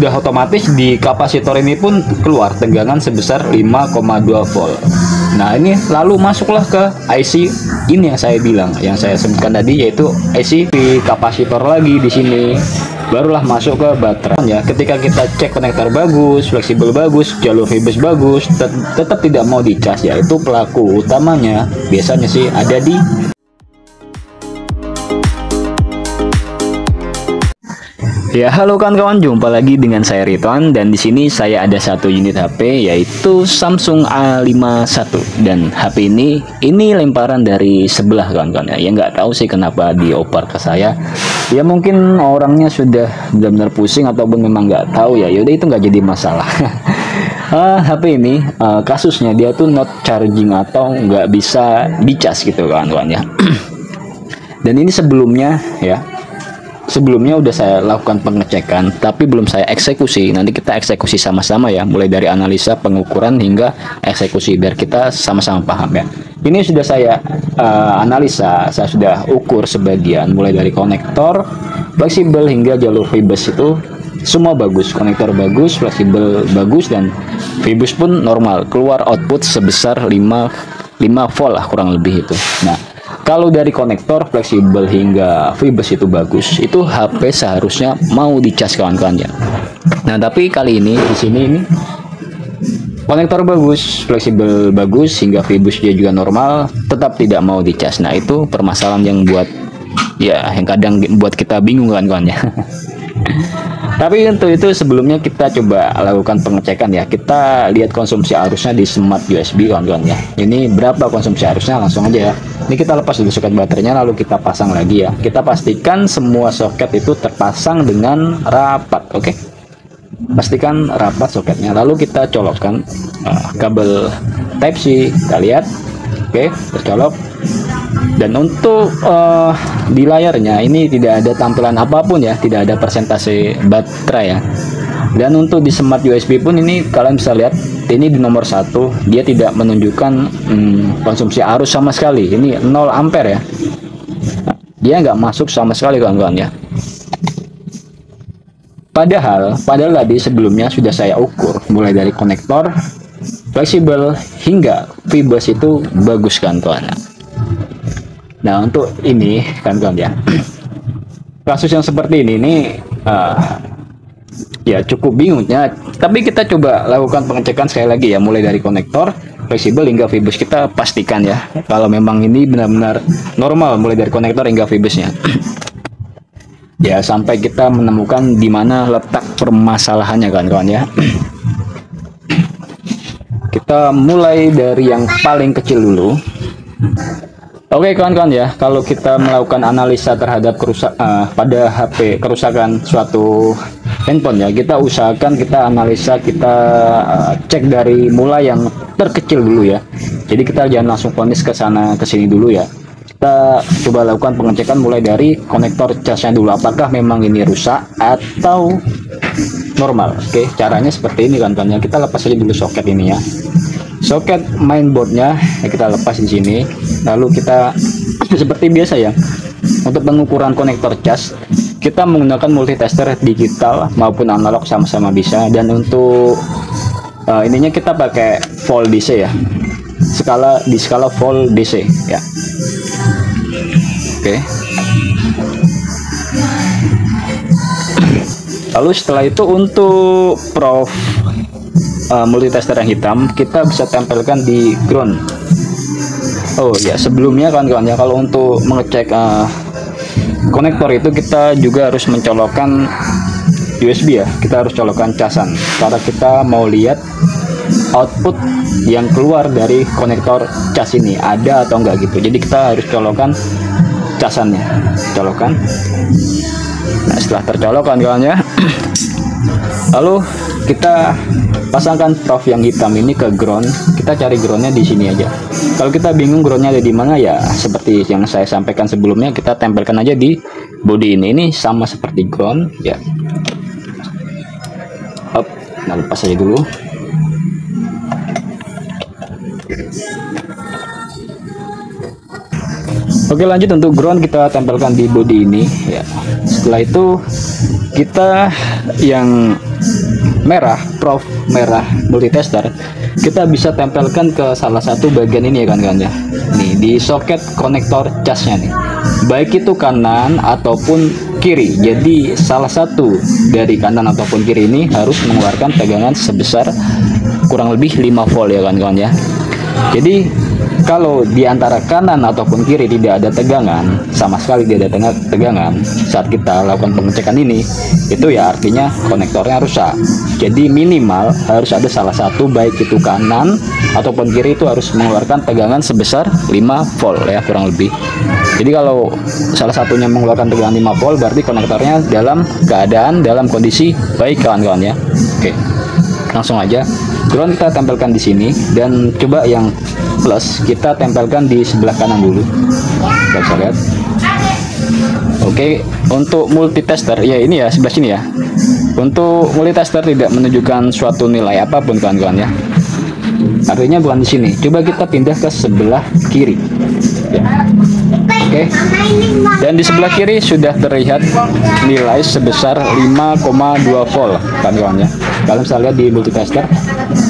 sudah otomatis di kapasitor ini pun keluar tegangan sebesar 5,2 volt. Nah, ini lalu masuklah ke IC ini yang saya bilang, yang saya sebutkan tadi, yaitu IC di kapasitor lagi di sini. Barulah masuk ke baterai ya. Ketika kita cek konektor bagus, fleksibel bagus, jalur fibus bagus, tetap tidak mau dicas ya. Itu pelaku utamanya biasanya sih ada di Ya, halo kawan-kawan, jumpa lagi dengan saya Ridwan, dan di sini saya ada satu unit HP yaitu Samsung A51, dan HP ini lemparan dari sebelah kawan-kawan ya. Ya nggak tahu sih kenapa dioper ke saya. Ya mungkin orangnya sudah benar-benar pusing ataupun memang nggak tahu ya. Yaudah, itu nggak jadi masalah. HP ini kasusnya dia tuh not charging atau nggak bisa dicas gitu kawan-kawan ya. Dan ini sebelumnya udah saya lakukan pengecekan, tapi belum saya eksekusi. Nanti kita eksekusi sama-sama ya, mulai dari analisa, pengukuran hingga eksekusi, biar kita sama-sama paham ya. Ini sudah saya analisa, saya sudah ukur sebagian, mulai dari konektor, fleksibel hingga jalur fibus itu semua bagus. Konektor bagus, fleksibel bagus, dan fibus pun normal. Keluar output sebesar 5 volt lah kurang lebih itu. Nah, kalau dari konektor, fleksibel hingga fibus itu bagus, itu HP seharusnya mau dicas kawan-kawan ya. Nah, tapi kali ini di sini ini konektor bagus, fleksibel bagus, hingga fibus dia juga normal, tetap tidak mau dicas. Nah, itu permasalahan yang yang kadang buat kita bingung kawan-kawan ya. Tapi untuk itu sebelumnya kita coba lakukan pengecekan ya. Kita lihat konsumsi arusnya di smart USB kawan-kawan ya. Ini berapa konsumsi arusnya, langsung aja ya. Ini kita lepas dulu soket baterainya, lalu kita pasang lagi ya. Kita pastikan semua soket itu terpasang dengan rapat, oke? Pastikan rapat soketnya. Lalu kita colokkan kabel Type C. Kita lihat, oke, tercolok. Dan untuk di layarnya ini tidak ada tampilan apapun ya, tidak ada persentase baterai ya. Dan untuk di smart USB pun ini kalian bisa lihat, ini di nomor 1 dia tidak menunjukkan konsumsi arus sama sekali. Ini 0 ampere ya. Nah, dia nggak masuk sama sekali kawan-kawan ya. Padahal tadi sebelumnya sudah saya ukur, mulai dari konektor, fleksibel hingga fibus itu bagus kawan-kawan. Nah, untuk ini kawan-kawan ya, kasus yang seperti ini ya cukup bingung ya. Tapi kita coba lakukan pengecekan sekali lagi ya, mulai dari konektor, fleksibel hingga fibus. Kita pastikan ya kalau memang ini benar-benar normal, mulai dari konektor hingga fibusnya. Ya, sampai kita menemukan di mana letak permasalahannya kawan-kawan ya. Kita mulai dari yang paling kecil dulu. Oke kawan-kawan ya, kalau kita melakukan analisa terhadap pada HP kerusakan suatu handphone ya, kita usahakan kita analisa, kita cek dari mulai yang terkecil dulu ya. Jadi kita jangan langsung vonis ke sana ke sini dulu ya. Kita coba lakukan pengecekan mulai dari konektor casnya dulu, apakah memang ini rusak atau normal. Oke, caranya seperti ini kawan-kawan ya. Kita lepas aja dulu soket ini ya. Soket mainboardnya ya, kita lepas di sini. Lalu kita seperti biasa ya, untuk pengukuran konektor cas kita menggunakan multitester digital maupun analog sama-sama bisa. Dan untuk ininya kita pakai volt DC ya, di skala volt DC ya. Oke. Lalu setelah itu untuk multitester yang hitam kita bisa tempelkan di ground. Oh ya, sebelumnya kawan-kawan ya, kalau untuk mengecek konektor itu kita juga harus mencolokkan USB ya. Kita harus colokkan casan karena kita mau lihat output yang keluar dari konektor cas ini ada atau enggak gitu. Jadi kita harus colokkan casannya, colokan. Nah, setelah tercolok kawan-kawan ya, lalu kita pasangkan prof yang hitam ini ke ground. Kita cari groundnya di sini aja. Kalau kita bingung groundnya ada di mana ya, seperti yang saya sampaikan sebelumnya, kita tempelkan aja di body ini. Ini sama seperti ground ya. Nah, lepas aja dulu. Oke, lanjut untuk ground kita tempelkan di body ini ya. Setelah itu kita yang merah, prof merah multitester, kita bisa tempelkan ke salah satu bagian ini ya kawan-kawan ya. Nih di soket konektor casnya nih, baik itu kanan ataupun kiri. Jadi salah satu dari kanan ataupun kiri ini harus mengeluarkan tegangan sebesar kurang lebih 5 volt ya kawan-kawan ya. Jadi kalau di antara kanan ataupun kiri tidak ada tegangan, sama sekali tidak ada tegangan saat kita lakukan pengecekan ini, itu ya artinya konektornya rusak. Jadi minimal harus ada salah satu, baik itu kanan ataupun kiri, itu harus mengeluarkan tegangan sebesar 5 volt ya kurang lebih. Jadi kalau salah satunya mengeluarkan tegangan 5 volt, berarti konektornya dalam kondisi baik kawan-kawan ya. Oke, langsung aja ground kita tempelkan di sini, dan coba yang plus kita tempelkan di sebelah kanan dulu. Kita bisa lihat. Oke, untuk multitester ya ini ya sebelah sini ya. Untuk multitester tidak menunjukkan suatu nilai apapun kawan-kawan ya. Artinya bukan di sini. Coba kita pindah ke sebelah kiri. Ya. Oke. Dan di sebelah kiri sudah terlihat nilai sebesar 5,2 volt kawan-kawan ya. Kalau bisa lihat di multitester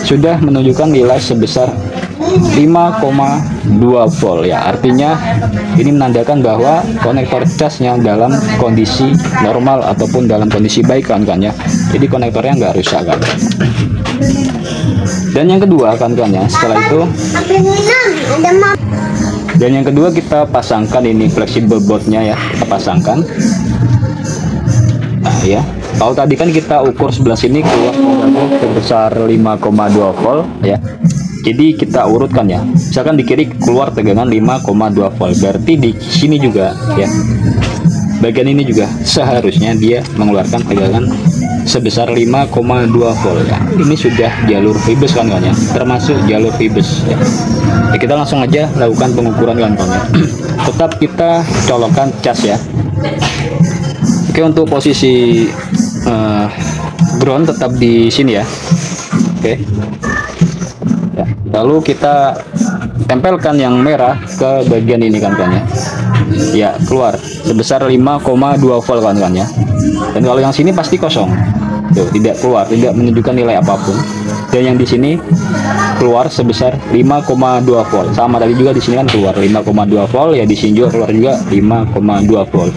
sudah menunjukkan nilai sebesar 5,2 volt ya. Artinya ini menandakan bahwa konektor casnya dalam kondisi normal ataupun dalam kondisi baik kawan-kawan ya. Jadi konektornya nggak rusak kan. Dan yang kedua kawan-kawan ya, setelah itu kita pasangkan ini fleksibel boardnya ya, kita pasangkan. Nah ya, kalau tadi kan kita ukur sebelah sini keluar sebesar 5,2 volt ya. Jadi kita urutkan ya. Misalkan di kiri keluar tegangan 5,2 volt, berarti di sini juga ya, bagian ini juga seharusnya dia mengeluarkan tegangan sebesar 5,2 volt ya. Ini sudah jalur fibus kan kawan ya, termasuk jalur fibus ya. Ya, kita langsung aja lakukan pengukuran kawan-kawan ya. Tetap kita colokkan cas ya. Oke, untuk posisi ground tetap di sini ya. Oke ya, lalu kita tempelkan yang merah ke bagian ini kawan-kawan ya. Ya, keluar sebesar 5,2 volt kawan-kawan ya. Dan kalau yang sini pasti kosong. Tuh, tidak keluar, tidak menunjukkan nilai apapun. Dan yang di sini keluar sebesar 5,2 volt. Sama tadi juga di sini kan keluar 5,2 volt ya, di sini juga keluar juga 5,2 volt.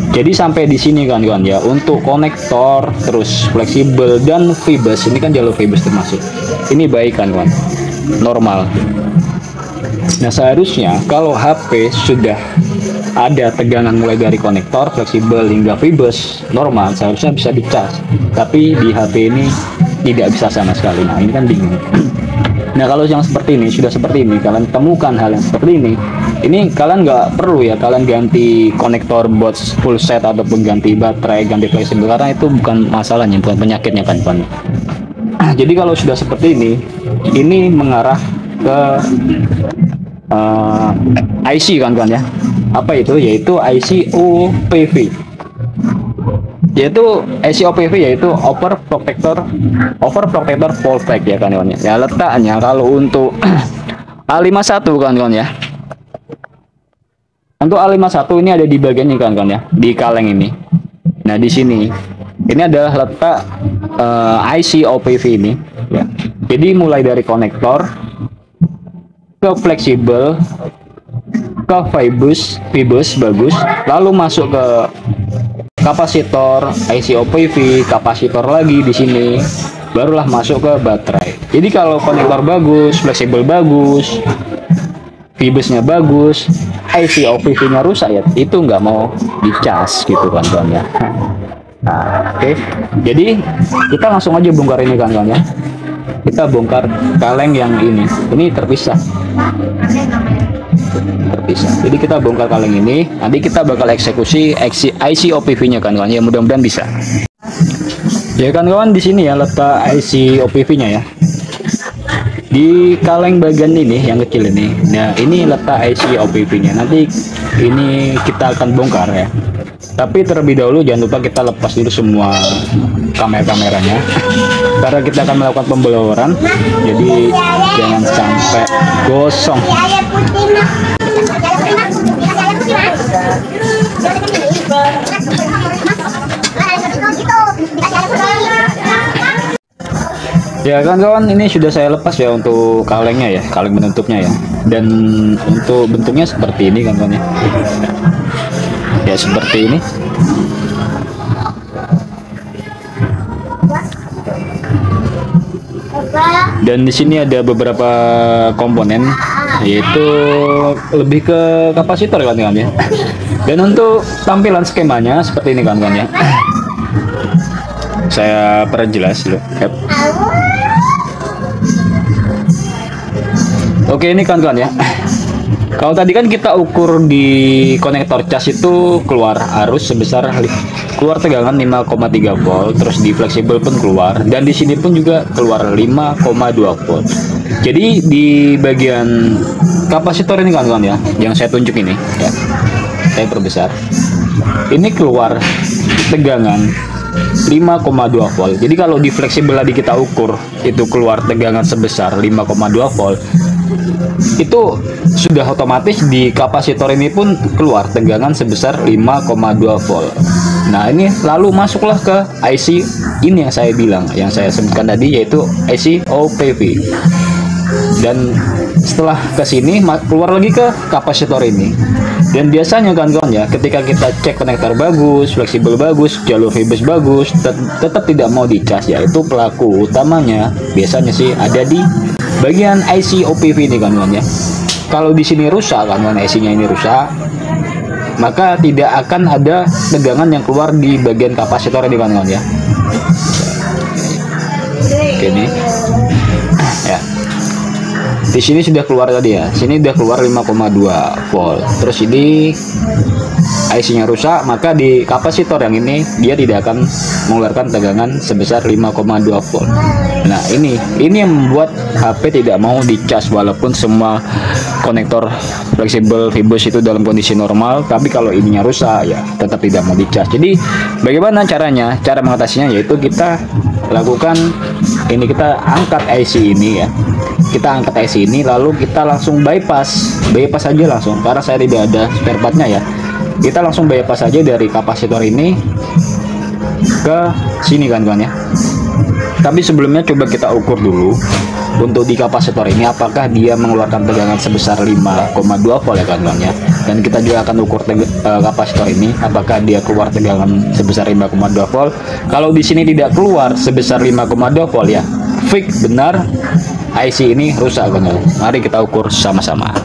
Jadi sampai di sini kawan-kawan ya, untuk konektor terus fleksibel dan fibus, ini kan jalur fibus termasuk. Ini baik kan kawan, normal. Nah, seharusnya kalau HP sudah ada tegangan mulai dari konektor, fleksibel hingga fibus normal, seharusnya bisa dicas. Tapi di HP ini tidak bisa sama sekali. Nah, ini kan bingung. Nah, kalau yang seperti ini, sudah seperti ini, kalian temukan hal yang seperti ini kalian nggak perlu ya kalian ganti konektor buat full set ataupun ganti baterai, ganti fleksibel, karena itu bukan masalahnya, bukan penyakitnya kan. Jadi kalau sudah seperti ini mengarah ke IC kan ya. Apa itu? Yaitu IC OPV. Yaitu IC OPV yaitu overprotector voltage ya kawan-kawan ya. Ya, letaknya kalau untuk A51 kawan-kawan ya. Untuk A51 ini ada di bagian ini kawan-kawan ya, di kaleng ini. Nah, di sini ini adalah letak IC OPV ini ya. Jadi mulai dari konektor ke fleksibel ke fibus bagus, lalu masuk ke kapasitor, IC OPV, kapasitor lagi di sini, barulah masuk ke baterai. Jadi kalau konektor bagus, fleksibel bagus, fibusnya bagus, IC OPV-nya rusak ya, itu nggak mau dicas gitu kawan-kawan ya. Nah, oke. Jadi kita langsung aja bongkar ini kawan-kawan ya. Kita bongkar kaleng yang ini terpisah. Jadi kita bongkar kaleng ini, nanti kita bakal eksekusi IC OPV-nya kawan-kawan ya, mudah-mudahan bisa. Ya kawan-kawan, di sini ya letak IC OPV-nya ya. Di kaleng bagian ini yang kecil ini. Nah, ini letak IC OPV-nya. Nanti ini kita akan bongkar ya. Tapi terlebih dahulu jangan lupa kita lepas dulu semua kamera-kameranya. Karena kita akan melakukan pembloweran. Jadi jangan sampai gosong. Ya kan kawan, ini sudah saya lepas ya untuk kalengnya ya, kaleng penutupnya ya. Dan untuk bentuknya seperti ini kan kawan ya. Ya seperti ini. Dan di sini ada beberapa komponen, yaitu lebih ke kapasitor kan ya. Dan untuk tampilan skemanya seperti ini kan ya. Saya perjelas dulu. Oke, ini kawan-kawan ya. Kalau tadi kan kita ukur di konektor cas itu keluar arus sebesar keluar tegangan 5,3 volt, terus di fleksibel pun keluar, dan di sini pun juga keluar 5,2 volt. Jadi di bagian kapasitor ini kawan-kawan ya, yang saya tunjuk ini ya, saya perbesar. Ini keluar tegangan 5,2 volt. Jadi kalau di fleksibel tadi kita ukur itu keluar tegangan sebesar 5,2 volt, itu sudah otomatis di kapasitor ini pun keluar tegangan sebesar 5,2 volt. Nah, ini lalu masuklah ke IC ini yang saya bilang, yang saya sebutkan tadi, yaitu IC OPV. Dan setelah ke sini keluar lagi ke kapasitor ini. Dan biasanya kawan-kawan ya, ketika kita cek konektor bagus, fleksibel bagus, jalur fibus bagus, tetap tidak mau dicas, yaitu pelaku utamanya biasanya sih ada di bagian IC OPV ini kawan-kawan ya. Kalau di sini rusak kawan-kawan, IC-nya ini rusak, maka tidak akan ada tegangan yang keluar di bagian kapasitor ini kawan-kawan ya. Oke nih. Ya. Di sini sudah keluar tadi ya. Sini sudah keluar 5,2 volt. Terus ini IC-nya rusak, maka di kapasitor yang ini dia tidak akan mengeluarkan tegangan sebesar 5,2 volt. Nah, ini yang membuat HP tidak mau dicas walaupun semua konektor fleksibel fibus itu dalam kondisi normal, tapi kalau ininya rusak ya tetap tidak mau dicas. Jadi bagaimana caranya? Cara mengatasinya yaitu kita lakukan ini, kita angkat IC ini ya. Kita angkat IC ini lalu kita langsung bypass aja langsung, karena saya tidak ada spare partnya ya. Kita langsung bypass aja dari kapasitor ini ke sini kan ya. Tapi sebelumnya coba kita ukur dulu untuk di kapasitor ini apakah dia mengeluarkan tegangan sebesar 5,2 volt ya kawan ya. Dan kita juga akan ukur kapasitor ini apakah dia keluar tegangan sebesar 5,2 volt. Kalau di sini tidak keluar sebesar 5,2 volt ya, fix benar IC ini rusak kawan. Mari kita ukur sama-sama.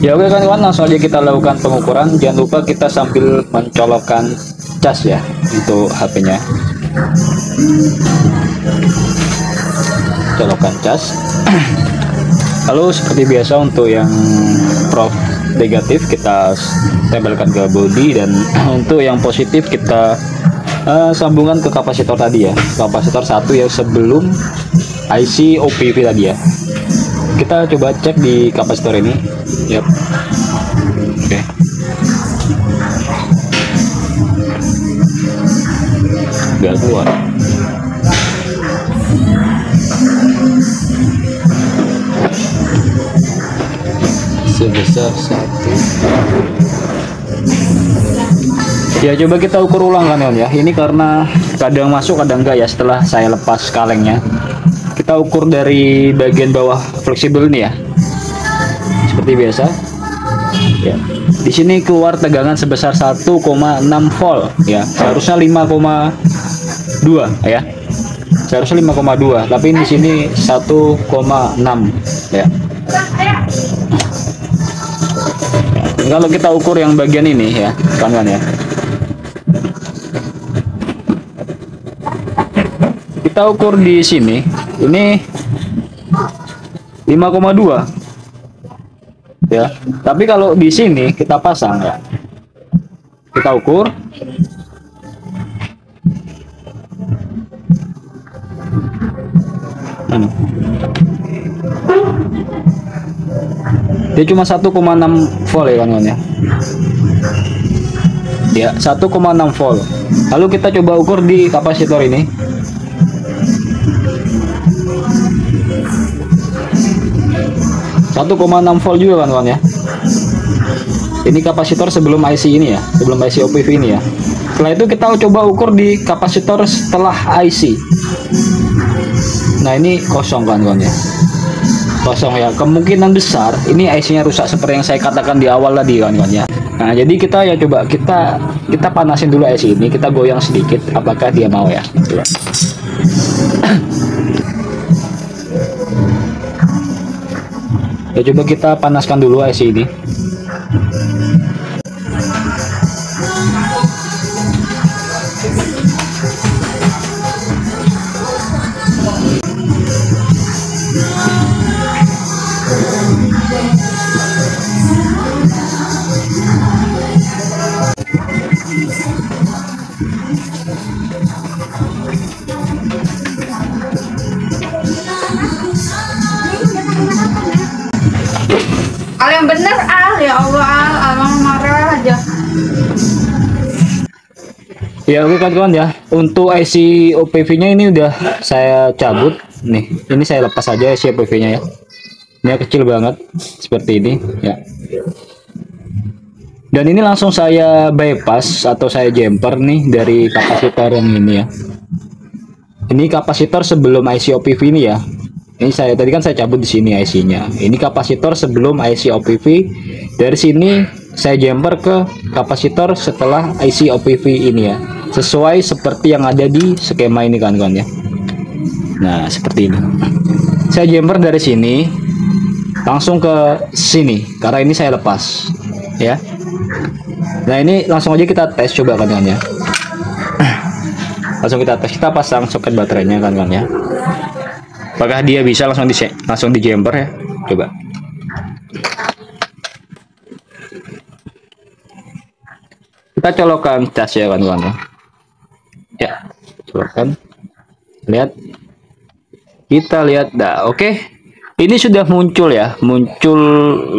Ya oke kawan-kawan, langsung aja kita lakukan pengukuran. Jangan lupa kita sambil mencolokkan cas ya untuk HP-nya. Colokkan cas. Lalu seperti biasa untuk yang prof negatif kita tempelkan ke body, dan untuk yang positif kita sambungkan ke kapasitor tadi ya, kapasitor satu yang sebelum IC OPV tadi ya. Kita coba cek di kapasitor ini. Yap. Oke. Gak keluar. Sebesar 1. Ya coba kita ukur ulang kan ya. Ini karena kadang masuk kadang enggak ya setelah saya lepas kalengnya. Kita ukur dari bagian bawah fleksibel ini ya. Seperti biasa. Ya. Di sini keluar tegangan sebesar 1,6 volt ya. Seharusnya 5,2 ya. Seharusnya 5,2, tapi di sini 1,6 ya. Kalau kita ukur yang bagian ini ya, kawan-kawan ya. Kita ukur di sini, ini 5,2 ya. Tapi kalau di sini kita pasang ya, kita ukur Dia cuma 1,6 volt ya kawan-kawan ya. Ya, 1,6 volt. Lalu kita coba ukur di kapasitor ini. Satu koma 6 volt juga kawan-kawan ya. Ini kapasitor sebelum IC ini ya, sebelum IC OPV ini ya. Setelah itu kita coba ukur di kapasitor setelah IC. Nah, ini kosong kawan-kawan ya. Kosong ya. Kemungkinan besar ini IC-nya rusak seperti yang saya katakan di awal tadi kawan-kawan ya. Nah, jadi kita ya coba kita panasin dulu IC ini, kita goyang sedikit apakah dia mau ya. Coba. Ya, coba kita panaskan dulu IC ini. Yang bener ya Allah, abang marah aja. Ya oke kawan-kawan ya, untuk IC OPV nya ini udah saya cabut nih, ini saya lepas aja IC OPV nya ya. Ini kecil banget seperti ini ya, dan ini langsung saya bypass atau saya jumper nih dari kapasitor yang ini ya. Ini kapasitor sebelum IC OPV ini ya. Ini saya tadi kan saya cabut di sini IC-nya. Ini kapasitor sebelum IC OPV. Dari sini saya jumper ke kapasitor setelah IC OPV ini ya. Sesuai seperti yang ada di skema ini kawan-kawan ya. Nah, seperti ini. Saya jumper dari sini langsung ke sini karena ini saya lepas ya. Nah, ini langsung aja kita tes coba kawan-kawan ya. Langsung kita tes, kita pasang soket baterainya kawan-kawan ya. Apakah dia bisa langsung di jumper ya? Coba. Kita colokkan cas ya kawan-kawan. Ya, colokkan. Lihat. Kita lihat dah. Oke. Ini sudah muncul ya, muncul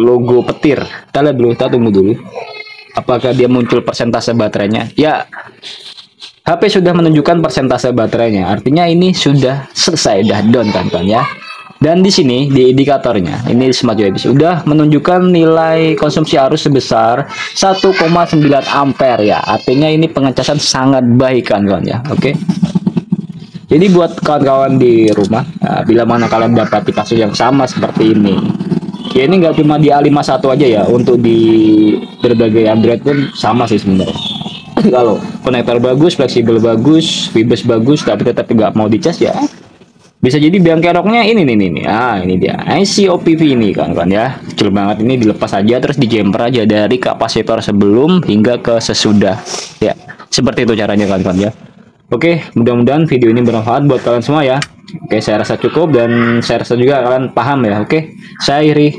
logo petir. Kita lihat dulu, kita tunggu dulu. Apakah dia muncul persentase baterainya? Ya. HP sudah menunjukkan persentase baterainya, artinya ini sudah selesai, dah down kan ya. Dan di sini di indikatornya, ini Smart UID sudah menunjukkan nilai konsumsi arus sebesar 1,9 ampere ya. Artinya ini pengecasan sangat baik kan ya. Oke. Jadi buat kawan-kawan di rumah, bila mana kalian dapati kasus yang sama seperti ini, ya ini nggak cuma di A51 aja ya, untuk di berbagai Android pun sama sih sebenarnya. Kalau konektor bagus, fleksibel bagus, fibers bagus, tapi tetap nggak mau dicas ya, bisa jadi biang keroknya ini nih. Ah, ini dia IC OPV ini kan ya, kecil banget. Ini dilepas aja terus di jumper aja dari kapasitor sebelum hingga ke sesudah ya. Seperti itu caranya kan ya. Oke, mudah-mudahan video ini bermanfaat buat kalian semua ya. Oke, saya rasa cukup dan saya rasa juga kalian paham ya. Oke, saya Iri.